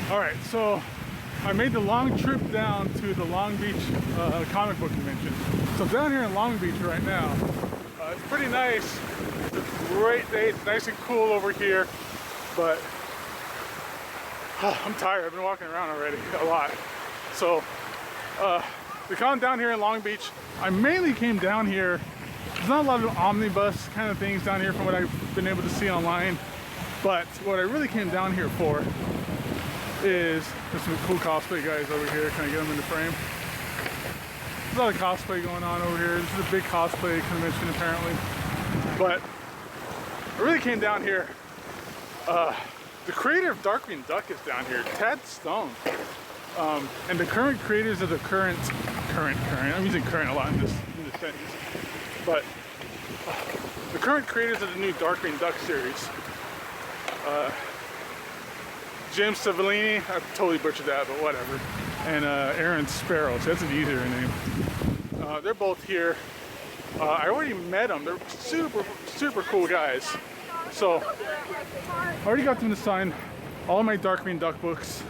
All right, so I made the long trip down to the Long Beach comic book convention. So I'm down here in Long Beach right now. It's pretty nice. It's a great day. It's nice and cool over here, but I'm tired. I've been walking around already a lot. So the con down here in Long Beach, I mainly came down here. There's not a lot of omnibus kind of things down here from what I've been able to see online. But what I really came down here for is there's some cool cosplay guys over here. Can I get them in the frame? There's a lot of cosplay going on over here. This is a big cosplay convention apparently. But I really came down here. The creator of Darkwing Duck is down here, Tad Stone. And the current creators of the current, I'm using current a lot in this sentence. But the current creators of the new Darkwing Duck series. Jim Savellini, I totally butchered that, but whatever. And Aaron Sparrow, so that's an easier name. They're both here. I already met them. They're super cool guys. So I already got them to sign all my Darkwing Duck books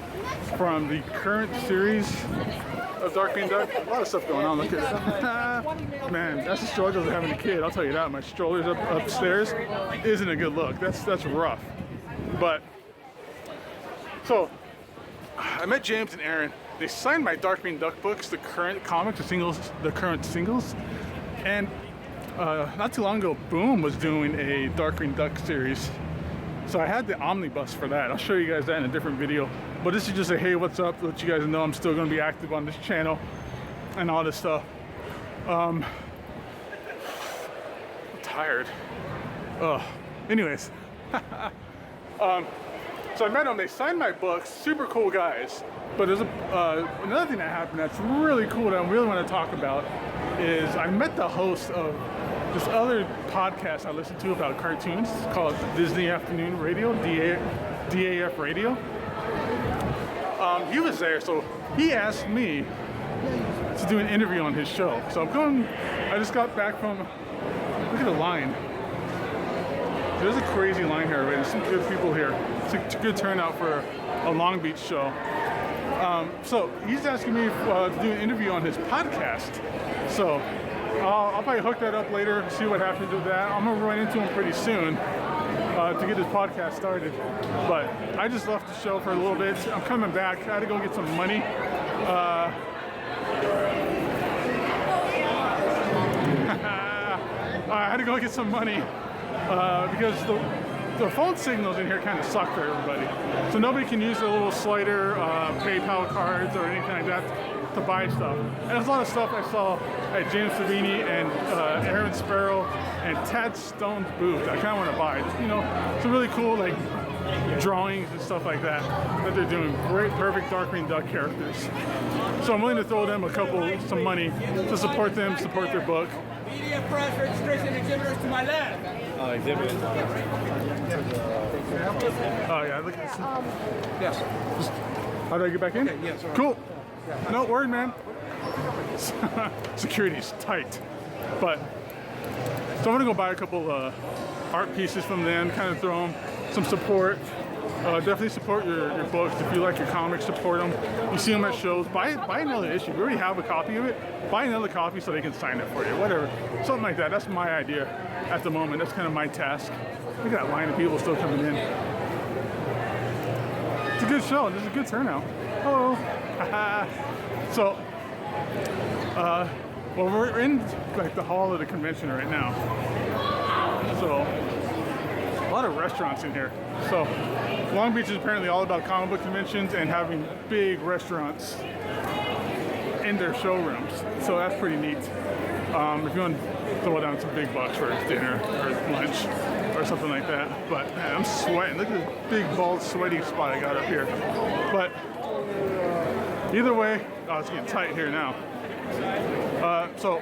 from the current series of Darkwing Duck. A lot of stuff going on. Look at that. Man, that's the struggles of having a kid. I'll tell you that. My stroller's upstairs isn't a good look. That's rough. But so I met James and Aaron. They signed my Darkwing Duck books, the current comics, the current singles. And not too long ago, Boom was doing a Darkwing Duck series. So I had the omnibus for that. I'll show you guys that in a different video. But this is just a hey, what's up? Let you guys know I'm still going to be active on this channel and all this stuff. I'm tired. Anyways. So I met them, they signed my books, super cool guys. But there's another thing that happened that's really cool that I really want to talk about is I met the host of this other podcast I listen to about cartoons. It's called Disney Afternoon Radio, DAF Radio. He was there, so he asked me to do an interview on his show. So I just got back from, look at the line. There's a crazy line here already. There's some good people here. It's a good turnout for a Long Beach show. So he's asking me to do an interview on his podcast. So I'll probably hook that up later, see what happens with that. I'm gonna run into him pretty soon to get this podcast started. But I just left the show for a little bit. I'm coming back. I had to go get some money. I had to go get some money. Because the phone signals in here kind of suck for everybody. So nobody can use their little slider, PayPal cards or anything like that to buy stuff. And there's a lot of stuff I saw at James Savini and Aaron Sparrow and Tad Stone's booth that I kind of want to buy. You know, some really cool like drawings and stuff like that they're doing. Great, perfect Darkwing Duck characters. So I'm willing to throw them some money to support them, support their book. Media, press, registration, exhibitors to my left. Exhibitors. Oh yeah, look at this. Yes. How do I get back in? Okay, yes. Cool. No word, man. Security's tight. But so I'm gonna go buy a couple art pieces from them, kind of throw them some support. Definitely support your books. If you like your comics, support them. You see them at shows, buy another issue. If you already have a copy of it, buy another copy so they can sign it for you. Whatever, something like that. That's my idea at the moment. That's kind of my task. Look at that line of people still coming in. It's a good show. There's a good turnout. Hello. So, well, we're in like the hall of the convention right now. So, a lot of restaurants in here. So, Long Beach is apparently all about comic book conventions and having big restaurants in their showrooms. So that's pretty neat. If you want to throw down some big bucks for dinner or lunch or something like that. But man, I'm sweating. Look at this big, bald, sweaty spot I got up here. But either way, it's getting tight here now. So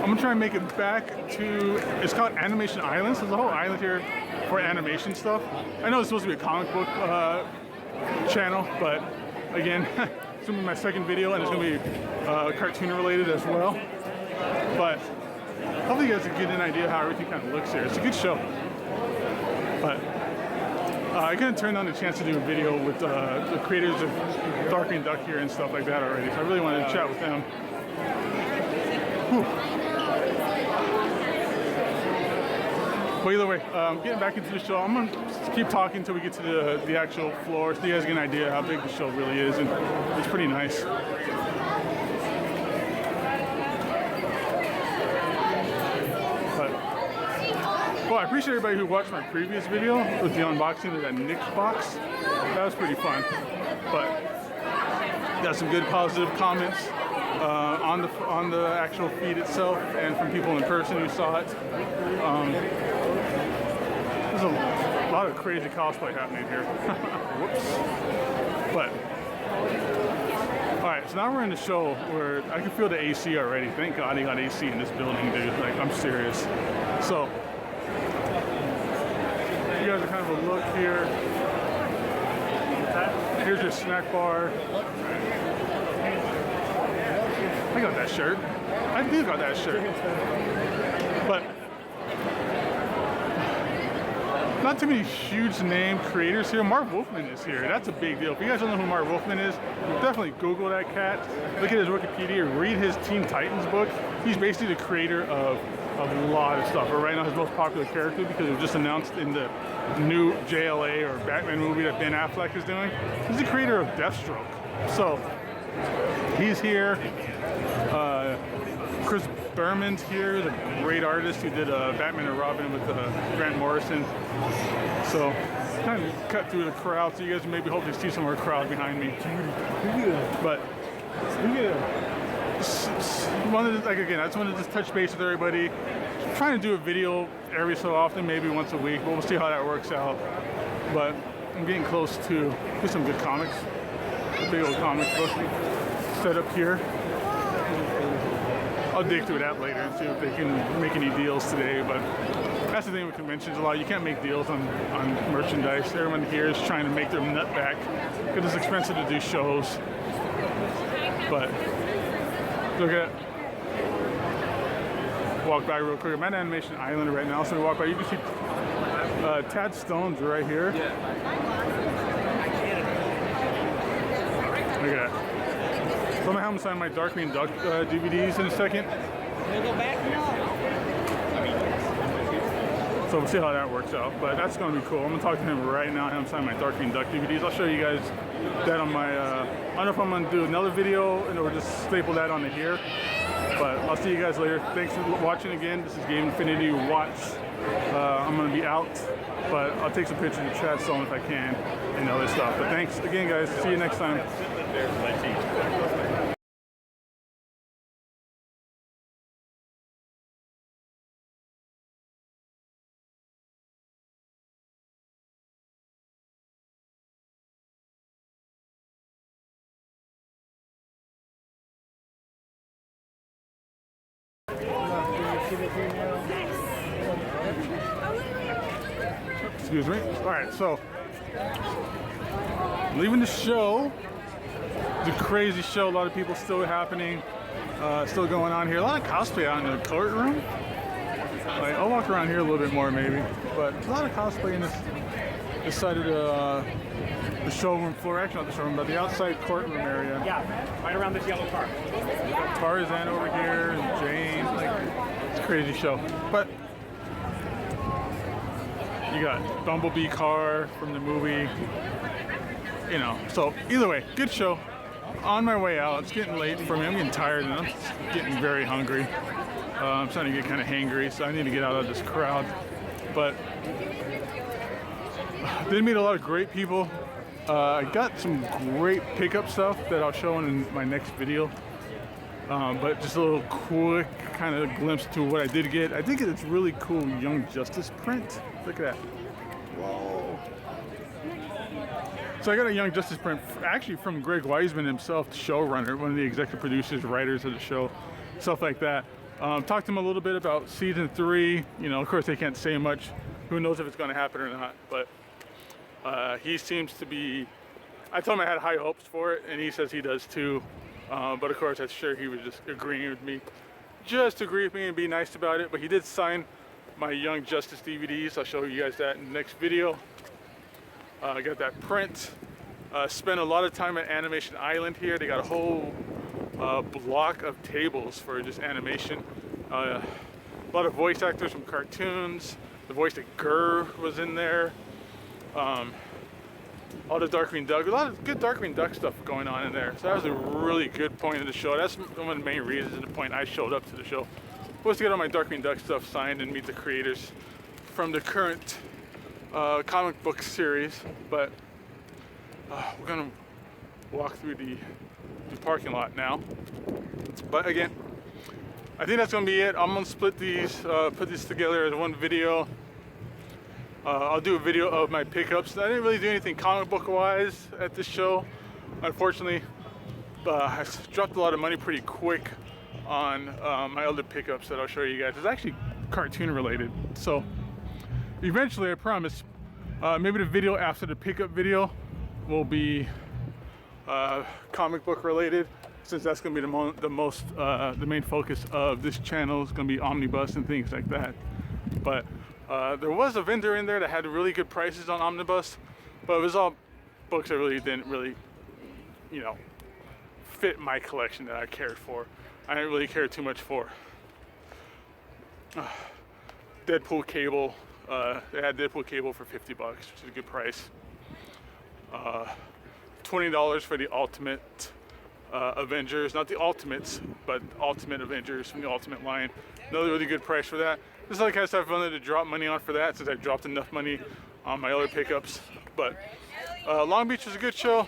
I'm gonna try and make it back to, it's called Animation Islands. There's a whole island here for animation stuff. I know it's supposed to be a comic book channel, but again, it's gonna be my second video and it's gonna be cartoon related as well. But hopefully you guys can get an idea how everything kind of looks here. It's a good show. But I couldn't turn down the chance to do a video with the creators of Darkwing Duck here and stuff like that already. So I really wanted to chat with them. Whew. But either way, getting back into the show, I'm going to keep talking until we get to the actual floor so you guys get an idea how big the show really is, and it's pretty nice. But, well, I appreciate everybody who watched my previous video with the unboxing of that Nick's box. That was pretty fun. But got some good positive comments on the actual feed itself and from people in person who saw it. There's a lot of crazy cosplay happening here. Whoops. But, alright, so now we're in the show where I can feel the AC already. Thank God he got AC in this building, dude. Like, I'm serious. So, you guys are kind of a look here. Here's your snack bar. I got that shirt. I do got that shirt. But not too many huge name creators here. Marv Wolfman is here. That's a big deal. If you guys don't know who Marv Wolfman is, definitely Google that cat. Look at his Wikipedia. Read his Teen Titans book. He's basically the creator of a lot of stuff. But right now his most popular character, because it was just announced in the new JLA or Batman movie that Ben Affleck is doing, he's the creator of Deathstroke. So he's here. Chris Berman's here, the great artist who did Batman and Robin with Grant Morrison. So kind of cut through the crowd, so you guys maybe hopefully see some more crowd behind me. But I just wanted to touch base with everybody. I'm trying to do a video every so often, maybe once a week, but we'll see how that works out. But I'm getting close to get some good comics. A big old comic book set up here. I'll dig through that later and see if they can make any deals today, but that's the thing with conventions a lot. You can't make deals on merchandise. Everyone here is trying to make their nut back because it's expensive to do shows. But look at it. Walk by real quick. I'm at Animation Island right now, so we walk by. You can see Tad Stone's right here. Look at that. So I'm gonna have him sign my Darkwing Duck DVDs in a second. So we'll see how that works out, but that's gonna be cool. I'm gonna talk to him right now and have him sign my Darkwing Duck DVDs. I'll show you guys that on my, I don't know if I'm gonna do another video or just staple that onto here, but I'll see you guys later. Thanks for watching again. This is Game Infinity Watts. I'm gonna be out, but I'll take some pictures of Chad Stone if I can and other stuff. But thanks again, guys. See you next time. Excuse me. All right, so leaving the show, the crazy show. A lot of people still happening, still going on here. A lot of cosplay out in the courtroom. Like, I'll walk around here a little bit more maybe, but a lot of cosplay in this side of the showroom floor. Actually, not the showroom, but the outside courtroom area. Yeah, right around this yellow car. Tarzan over here and Jane. Like, it's a crazy show. But you got Bumblebee car from the movie. You know, so either way, good show. On my way out, it's getting late for me. I'm getting tired and I'm getting very hungry. I'm starting to get kind of hangry, so I need to get out of this crowd. But did meet a lot of great people. I got some great pickup stuff that I'll show in my next video. But just a little quick kind of glimpse to what I did get. I did get this really cool Young Justice print. Look at that. Whoa. So I got a Young Justice print actually from Greg Weisman himself, the showrunner, one of the executive producers, writers of the show, stuff like that. Talked to him a little bit about season 3. You know, of course they can't say much. Who knows if it's going to happen or not, but he seems to be, I told him I had high hopes for it, and he says he does too. But of course, I'm sure he was just agreeing with me. Just agree with me and be nice about it. But he did sign my Young Justice DVDs. I'll show you guys that in the next video. I got that print. Spent a lot of time at Animation Island here. They got a whole block of tables for just animation. A lot of voice actors from cartoons. The voice of Gurr was in there. All the Darkwing Duck, a lot of good Darkwing Duck stuff going on in there. So that was a really good point of the show. That's one of the main reasons and the point I showed up to the show was to get all my Darkwing Duck stuff signed and meet the creators from the current comic book series. But we're gonna walk through the parking lot now. But again, I think that's gonna be it. I'm gonna split these, put these together as one video. I'll do a video of my pickups. I didn't really do anything comic book wise at this show, unfortunately. I dropped a lot of money pretty quick on my other pickups that I'll show you guys. It's actually cartoon related. So eventually, I promise, maybe the video after the pickup video will be comic book related, since that's gonna be the main focus of this channel is gonna be Omnibus and things like that. But there was a vendor in there that had really good prices on Omnibus, but it was all books that really didn't you know, fit my collection that I cared for. I didn't really care too much for. Deadpool Cable. They had Deadpool Cable for $50, which is a good price. $20 for the Ultimate Avengers, not the Ultimates, but Ultimate Avengers from the Ultimate line. Another really good price for that. This is the kind of stuff I wanted to drop money on for that, since I dropped enough money on my other pickups. But Long Beach was a good show.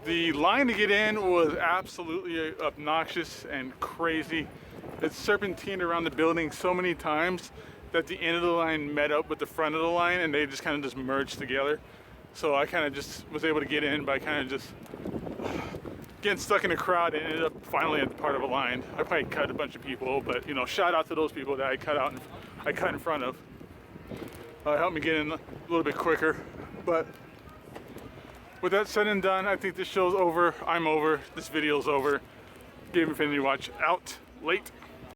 The line to get in was absolutely obnoxious and crazy. It serpentined around the building so many times that the end of the line met up with the front of the line, and they just kind of just merged together. So I kind of just was able to get in by kind of just getting stuck in a crowd and ended up finally at the part of a line. I probably cut a bunch of people, but you know, shout out to those people that I cut in front of. Helped me get in a little bit quicker. But with that said and done, I think this show's over. I'm over. This video's over. Gabe Infinity Watch out. Late.